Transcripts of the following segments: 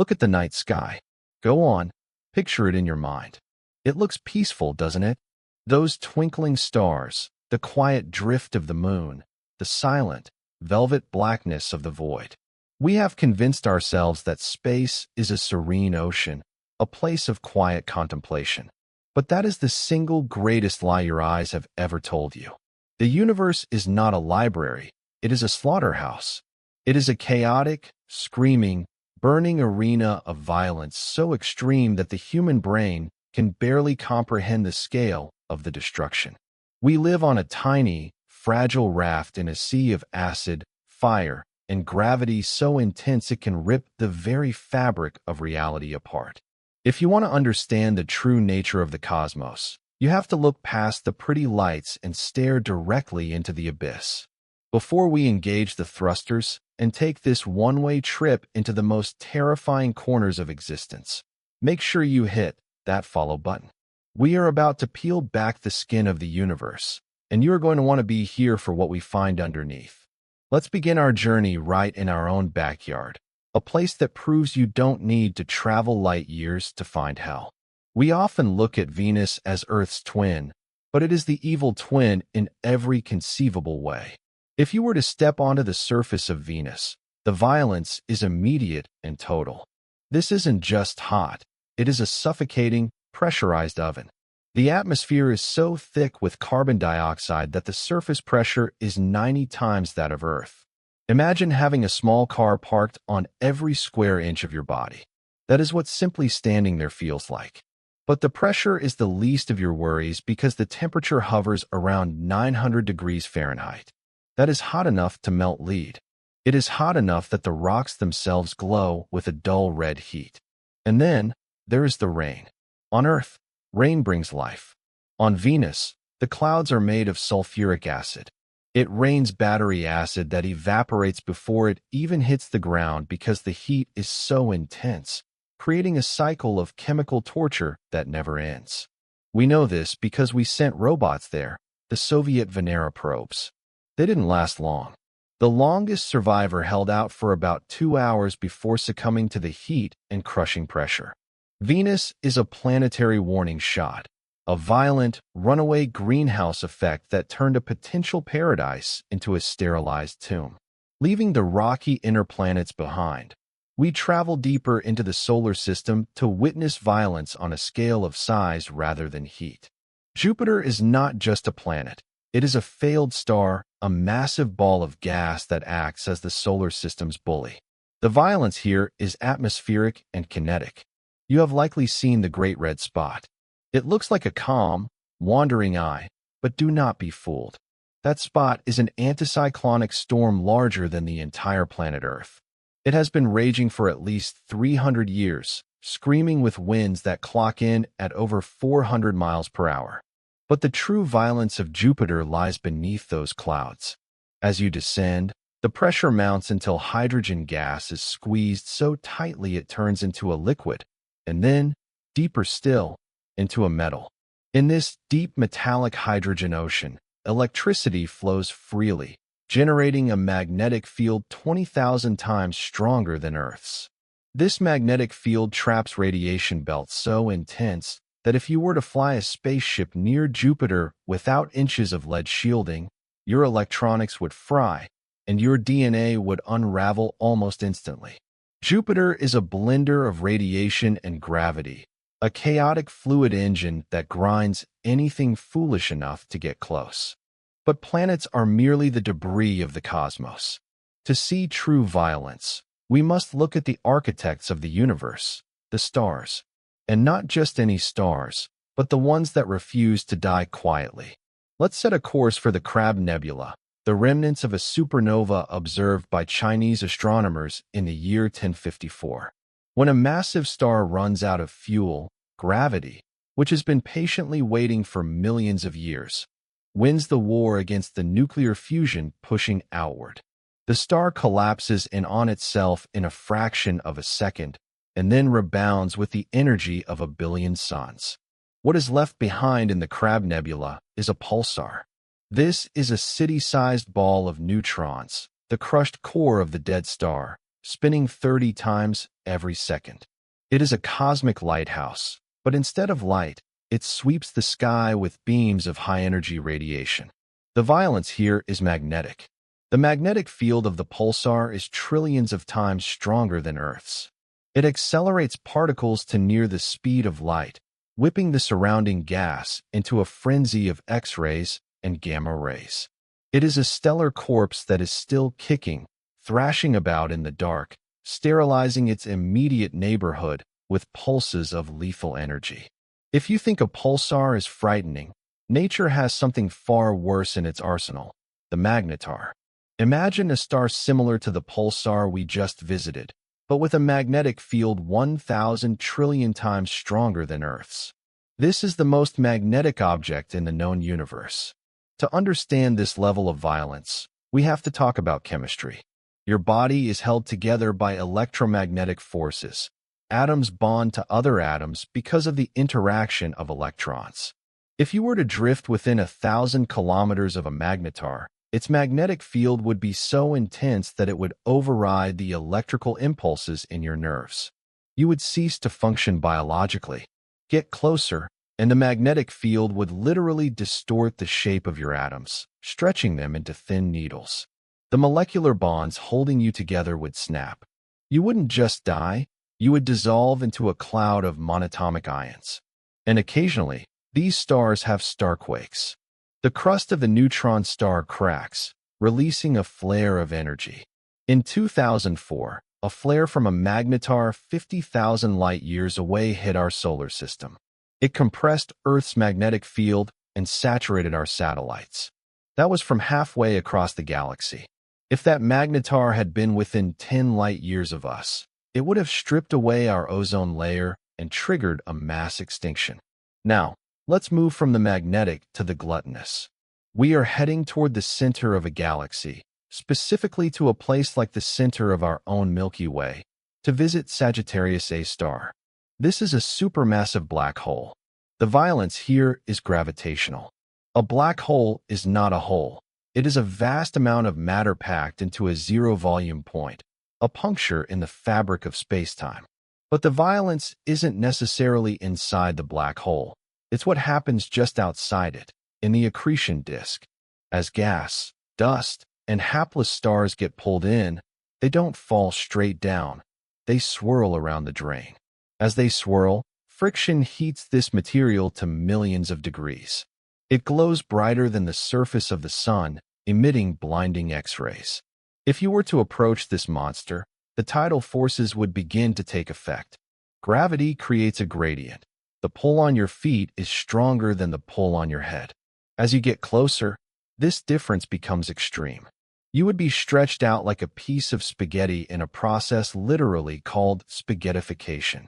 Look at the night sky. Go on, picture it in your mind. It looks peaceful, doesn't it? Those twinkling stars, the quiet drift of the moon, the silent, velvet blackness of the void. We have convinced ourselves that space is a serene ocean, a place of quiet contemplation. But that is the single greatest lie your eyes have ever told you. The universe is not a library, it is a slaughterhouse. It is a chaotic, screaming, burning arena of violence so extreme that the human brain can barely comprehend the scale of the destruction. We live on a tiny, fragile raft in a sea of acid, fire, and gravity so intense it can rip the very fabric of reality apart. If you want to understand the true nature of the cosmos, you have to look past the pretty lights and stare directly into the abyss. Before we engage the thrusters and take this one-way trip into the most terrifying corners of existence, make sure you hit that follow button. We are about to peel back the skin of the universe, and you are going to want to be here for what we find underneath. Let's begin our journey right in our own backyard, a place that proves you don't need to travel light years to find hell. We often look at Venus as Earth's twin, but it is the evil twin in every conceivable way. If you were to step onto the surface of Venus, the violence is immediate and total. This isn't just hot, it is a suffocating, pressurized oven. The atmosphere is so thick with carbon dioxide that the surface pressure is 90 times that of Earth. Imagine having a small car parked on every square inch of your body. That is what simply standing there feels like. But the pressure is the least of your worries because the temperature hovers around 900 degrees Fahrenheit. That is hot enough to melt lead. It is hot enough that the rocks themselves glow with a dull red heat. And then there is the rain. On Earth, rain brings life. On Venus, the clouds are made of sulfuric acid. It rains battery acid that evaporates before it even hits the ground because the heat is so intense, creating a cycle of chemical torture that never ends. We know this because we sent robots there, the Soviet Venera probes. They didn't last long. The longest survivor held out for about 2 hours before succumbing to the heat and crushing pressure. Venus is a planetary warning shot, a violent, runaway greenhouse effect that turned a potential paradise into a sterilized tomb. Leaving the rocky inner planets behind, we travel deeper into the solar system to witness violence on a scale of size rather than heat. Jupiter is not just a planet. It is a failed star, a massive ball of gas that acts as the solar system's bully. The violence here is atmospheric and kinetic. You have likely seen the Great Red Spot. It looks like a calm, wandering eye, but do not be fooled. That spot is an anticyclonic storm larger than the entire planet Earth. It has been raging for at least 300 years, screaming with winds that clock in at over 400 miles per hour. But the true violence of Jupiter lies beneath those clouds. As you descend, the pressure mounts until hydrogen gas is squeezed so tightly it turns into a liquid, and then, deeper still, into a metal. In this deep metallic hydrogen ocean, electricity flows freely, generating a magnetic field 20,000 times stronger than Earth's. This magnetic field traps radiation belts so intense that if you were to fly a spaceship near Jupiter without inches of lead shielding, your electronics would fry, and your DNA would unravel almost instantly. Jupiter is a blender of radiation and gravity, a chaotic fluid engine that grinds anything foolish enough to get close. But planets are merely the debris of the cosmos. To see true violence, we must look at the architects of the universe, the stars. And not just any stars, but the ones that refuse to die quietly. Let's set a course for the Crab Nebula, the remnants of a supernova observed by Chinese astronomers in the year 1054. When a massive star runs out of fuel, gravity, which has been patiently waiting for millions of years, wins the war against the nuclear fusion pushing outward. The star collapses in on itself in a fraction of a second, and then rebounds with the energy of a billion suns. What is left behind in the Crab Nebula is a pulsar. This is a city-sized ball of neutrons, the crushed core of the dead star, spinning 30 times every second. It is a cosmic lighthouse, but instead of light, it sweeps the sky with beams of high-energy radiation. The violence here is magnetic. The magnetic field of the pulsar is trillions of times stronger than Earth's. It accelerates particles to near the speed of light, whipping the surrounding gas into a frenzy of X-rays and gamma rays. It is a stellar corpse that is still kicking, thrashing about in the dark, sterilizing its immediate neighborhood with pulses of lethal energy. If you think a pulsar is frightening, nature has something far worse in its arsenal, the magnetar. Imagine a star similar to the pulsar we just visited, but with a magnetic field 1,000 trillion times stronger than Earth's. This is the most magnetic object in the known universe. To understand this level of violence, we have to talk about chemistry. Your body is held together by electromagnetic forces. Atoms bond to other atoms because of the interaction of electrons. If you were to drift within 1,000 kilometers of a magnetar, its magnetic field would be so intense that it would override the electrical impulses in your nerves. You would cease to function biologically. Get closer, and the magnetic field would literally distort the shape of your atoms, stretching them into thin needles. The molecular bonds holding you together would snap. You wouldn't just die, you would dissolve into a cloud of monatomic ions. And occasionally, these stars have starquakes. The crust of the neutron star cracks, releasing a flare of energy. In 2004, a flare from a magnetar 50,000 light-years away hit our solar system. It compressed Earth's magnetic field and saturated our satellites. That was from halfway across the galaxy. If that magnetar had been within 10 light-years of us, it would have stripped away our ozone layer and triggered a mass extinction. Now, let's move from the magnetic to the gluttonous. We are heading toward the center of a galaxy, specifically to a place like the center of our own Milky Way, to visit Sagittarius A star. This is a supermassive black hole. The violence here is gravitational. A black hole is not a hole. It is a vast amount of matter packed into a zero-volume point, a puncture in the fabric of space-time. But the violence isn't necessarily inside the black hole. It's what happens just outside it, in the accretion disk. As gas, dust, and hapless stars get pulled in, they don't fall straight down. They swirl around the drain. As they swirl, friction heats this material to millions of degrees. It glows brighter than the surface of the sun, emitting blinding X-rays. If you were to approach this monster, the tidal forces would begin to take effect. Gravity creates a gradient. The pull on your feet is stronger than the pull on your head. As you get closer, this difference becomes extreme. You would be stretched out like a piece of spaghetti in a process literally called spaghettification.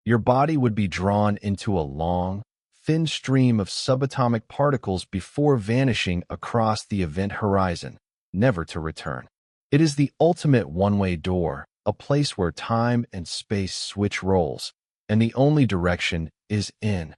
Your body would be drawn into a long, thin stream of subatomic particles before vanishing across the event horizon, never to return. It is the ultimate one-way door, a place where time and space switch roles, and the only direction is in.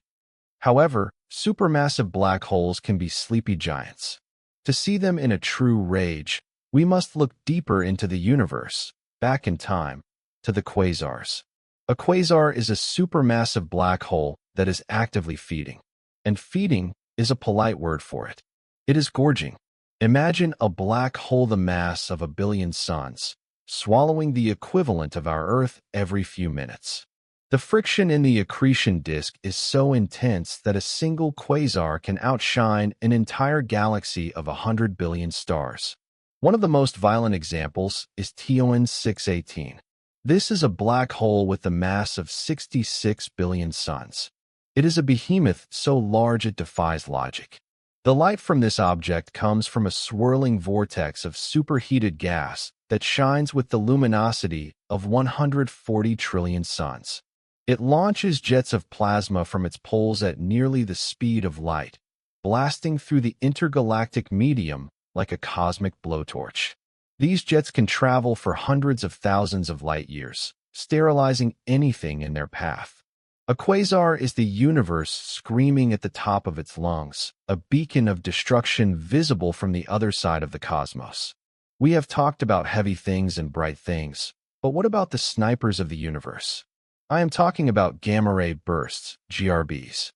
However, supermassive black holes can be sleepy giants. To see them in a true rage, we must look deeper into the universe, back in time, to the quasars. A quasar is a supermassive black hole that is actively feeding. And feeding is a polite word for it. It is gorging. Imagine a black hole the mass of 1 billion suns, swallowing the equivalent of our Earth every few minutes. The friction in the accretion disk is so intense that a single quasar can outshine an entire galaxy of 100 billion stars. One of the most violent examples is TON 618. This is a black hole with a mass of 66 billion suns. It is a behemoth so large it defies logic. The light from this object comes from a swirling vortex of superheated gas that shines with the luminosity of 140 trillion suns. It launches jets of plasma from its poles at nearly the speed of light, blasting through the intergalactic medium like a cosmic blowtorch. These jets can travel for hundreds of thousands of light-years, sterilizing anything in their path. A quasar is the universe screaming at the top of its lungs, a beacon of destruction visible from the other side of the cosmos. We have talked about heavy things and bright things, But what about the snipers of the universe? I am talking about gamma-ray bursts, GRBs.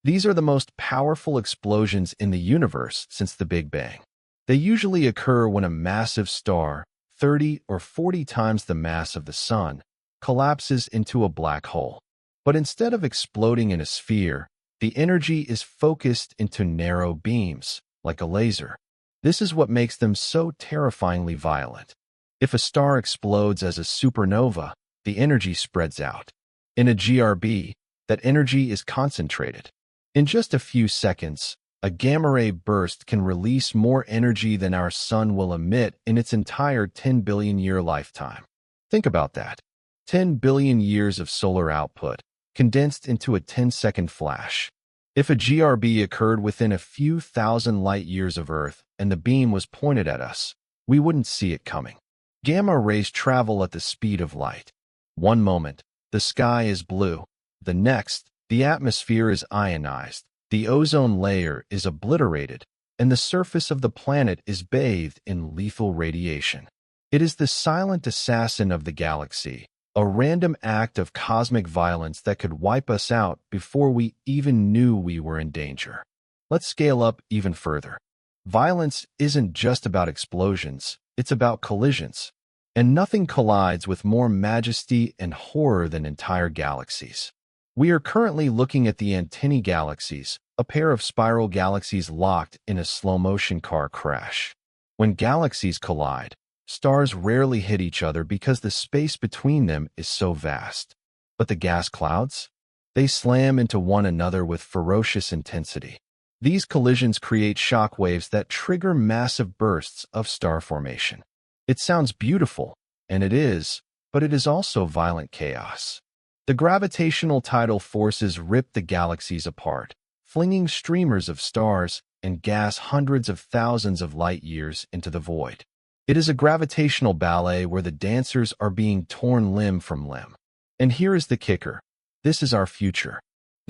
These are the most powerful explosions in the universe since the Big Bang. They usually occur when a massive star, 30 or 40 times the mass of the Sun, collapses into a black hole. But instead of exploding in a sphere, the energy is focused into narrow beams, like a laser. This is what makes them so terrifyingly violent. If a star explodes as a supernova, the energy spreads out. In a GRB, that energy is concentrated. In just a few seconds, a gamma-ray burst can release more energy than our Sun will emit in its entire 10 billion-year lifetime. Think about that. 10 billion years of solar output, condensed into a 10-second flash. If a GRB occurred within a few thousand light-years of Earth and the beam was pointed at us, we wouldn't see it coming. Gamma rays travel at the speed of light. One moment, the sky is blue. The next, the atmosphere is ionized, the ozone layer is obliterated, and the surface of the planet is bathed in lethal radiation. It is the silent assassin of the galaxy, a random act of cosmic violence that could wipe us out before we even knew we were in danger. Let's scale up even further. Violence isn't just about explosions, it's about collisions. And nothing collides with more majesty and horror than entire galaxies. We are currently looking at the Antennae galaxies, a pair of spiral galaxies locked in a slow-motion car crash. When galaxies collide, stars rarely hit each other because the space between them is so vast. But the gas clouds? They slam into one another with ferocious intensity. These collisions create shock waves that trigger massive bursts of star formation. It sounds beautiful, and it is, but it is also violent chaos. The gravitational tidal forces rip the galaxies apart, flinging streamers of stars and gas hundreds of thousands of light years into the void. It is a gravitational ballet where the dancers are being torn limb from limb. And here is the kicker. This is our future.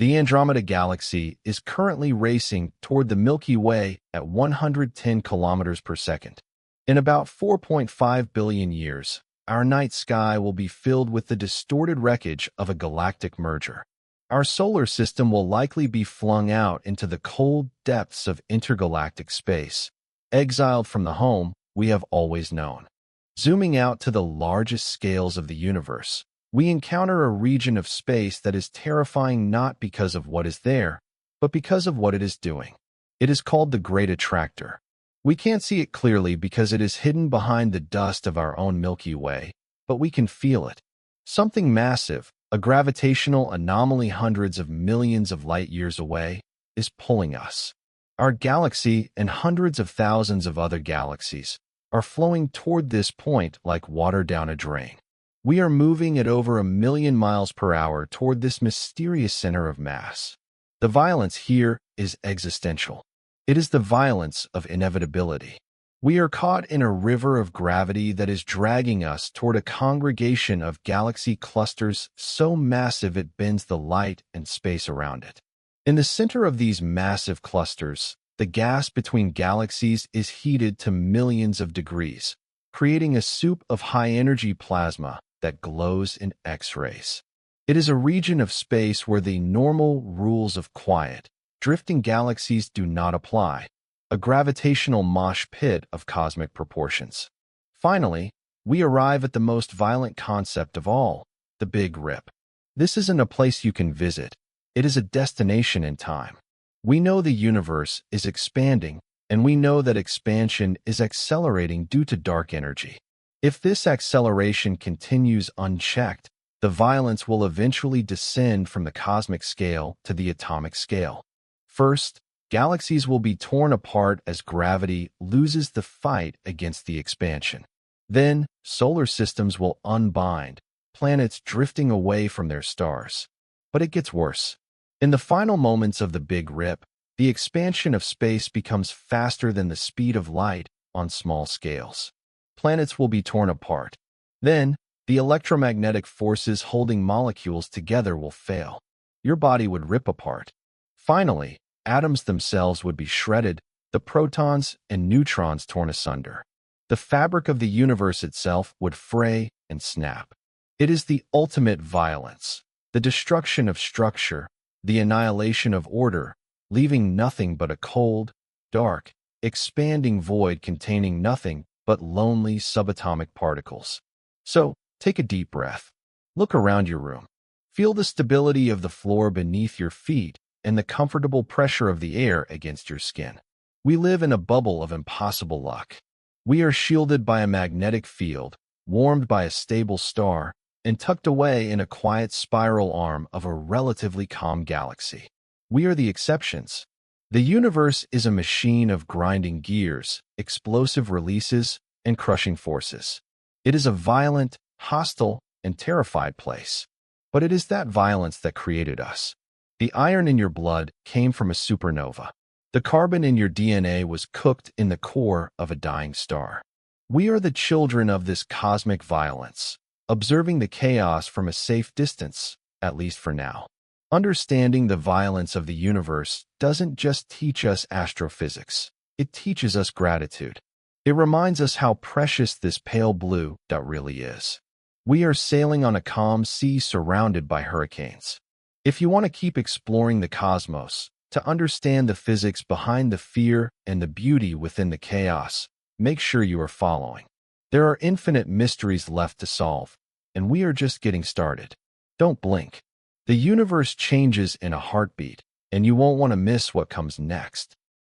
The Andromeda Galaxy is currently racing toward the Milky Way at 110 kilometers per second. In about 4.5 billion years, our night sky will be filled with the distorted wreckage of a galactic merger. Our solar system will likely be flung out into the cold depths of intergalactic space, exiled from the home we have always known. Zooming out to the largest scales of the universe, we encounter a region of space that is terrifying not because of what is there, but because of what it is doing. It is called the Great Attractor. We can't see it clearly because it is hidden behind the dust of our own Milky Way, but we can feel it. Something massive, a gravitational anomaly hundreds of millions of light years away, is pulling us. Our galaxy and hundreds of thousands of other galaxies are flowing toward this point like water down a drain. We are moving at over 1 million miles per hour toward this mysterious center of mass. The violence here is existential. It is the violence of inevitability. We are caught in a river of gravity that is dragging us toward a congregation of galaxy clusters so massive it bends the light and space around it. In the center of these massive clusters, the gas between galaxies is heated to millions of degrees, creating a soup of high-energy plasma that glows in X-rays. It is a region of space where the normal rules of quiet, drifting galaxies do not apply, a gravitational mosh pit of cosmic proportions. Finally, we arrive at the most violent concept of all, the Big Rip. This isn't a place you can visit. It is a destination in time. We know the universe is expanding, and we know that expansion is accelerating due to dark energy. If this acceleration continues unchecked, the violence will eventually descend from the cosmic scale to the atomic scale. First, galaxies will be torn apart as gravity loses the fight against the expansion. Then, solar systems will unbind, planets drifting away from their stars. But it gets worse. In the final moments of the Big Rip, the expansion of space becomes faster than the speed of light on small scales. Planets will be torn apart. Then, the electromagnetic forces holding molecules together will fail. Your body would rip apart. Finally, atoms themselves would be shredded, the protons and neutrons torn asunder. The fabric of the universe itself would fray, and snap. It is the ultimate violence, the destruction of structure, the annihilation of order, leaving nothing but a cold, dark, expanding void containing nothing but lonely subatomic particles. So, take a deep breath. Look around your room. Feel the stability of the floor beneath your feet and the comfortable pressure of the air against your skin. We live in a bubble of impossible luck. We are shielded by a magnetic field, warmed by a stable star, and tucked away in a quiet spiral arm of a relatively calm galaxy. We are the exceptions. The universe is a machine of grinding gears, explosive releases, and crushing forces. It is a violent, hostile, and terrified place. But it is that violence that created us. The iron in your blood came from a supernova. The carbon in your DNA was cooked in the core of a dying star. We are the children of this cosmic violence, observing the chaos from a safe distance, at least for now. Understanding the violence of the universe doesn't just teach us astrophysics. It teaches us gratitude. It reminds us how precious this pale blue dot really is. We are sailing on a calm sea surrounded by hurricanes. If you want to keep exploring the cosmos, to understand the physics behind the fear and the beauty within the chaos, make sure you are following. There are infinite mysteries left to solve, and we are just getting started. Don't blink. The universe changes in a heartbeat, and you won't want to miss what comes next.